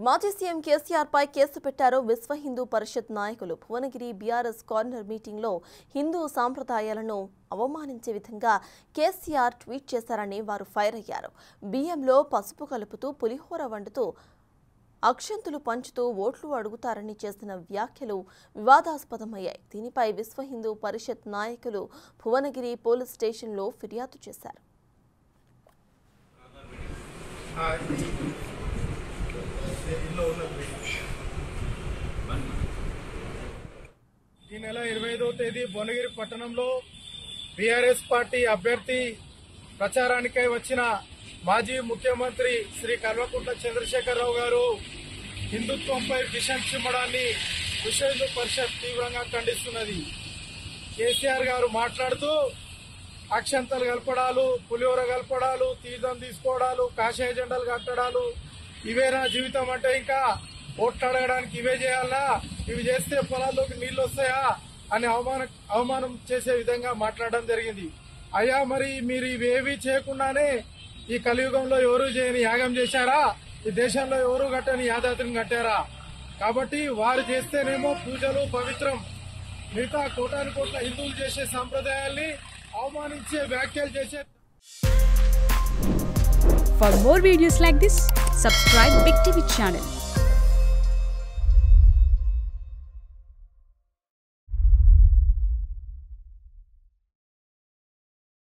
మాజీ సీఎం కేసీఆర్ పై కేసు పెట్టారు విశ్వ హిందూ పరిషత్ నాయకులు. భువనగిరి బీఆర్ఎస్ కార్నర్ మీటింగ్ లో హిందూ సాంప్రదాయాలను అవమానించే విధంగా కేసీఆర్ ట్వీట్ చేశారని వారు ఫైర్ అయ్యారు. బియ్యంలో పసుపు కలుపుతూ పులిహోర వండుతూ అక్షంతులు పంచుతూ ఓట్లు అడుగుతారని చేసిన వ్యాఖ్యలు వివాదాస్పదమయ్యాయి. దీనిపై విశ్వ హిందూ పరిషత్ నాయకులు భువనగిరి పోలీస్ స్టేషన్లో ఫిర్యాదు చేశారు. ఈ నెల 25వ తేదీ భువనగిరి పట్టణంలో బీఆర్ఎస్ పార్టీ అభ్యర్థి ప్రచారానికై వచ్చిన మాజీ ముఖ్యమంత్రి శ్రీ కల్వకుంట్ల చంద్రశేఖరరావు గారు హిందుత్వంపై విషం చిమ్మడాన్ని విశ్వ హిందూ పరిషత్ తీవ్రంగా ఖండిస్తున్నది. కేసీఆర్ గారు మాట్లాడుతూ అక్షంతలు కలపడాలు, పులిహోర కలపడాలు, తీర్థం తీసుకోవడాలు, కాషాయ జెండాలు కట్టడాలు ఇవేనా జీవితం అంటే, ఇంకా ఓట్లు అడగడానికి ఇవే చేయాలా, ఇవి చేస్తే పొలాల్లోకి నీళ్లు వస్తాయా అని అవమానం చేసే విధంగా మాట్లాడడం జరిగింది. అయ్యా, మరి మీరు ఇవేవి చేయకుండానే ఈ కలియుగంలో ఎవరు చేయని యాగం చేశారా? ఈ దేశంలో ఎవరు కట్టని యాదాద్రిని కట్టారా? కాబట్టి వారు చేస్తేనేమో పూజలు పవిత్రం, మిగతా కోటాను కోట్ల హిందువులు చేసే సంప్రదాయాల్ని అవమానించే వ్యాఖ్యలు చేసే. For more videos like this, subscribe Big TV channel.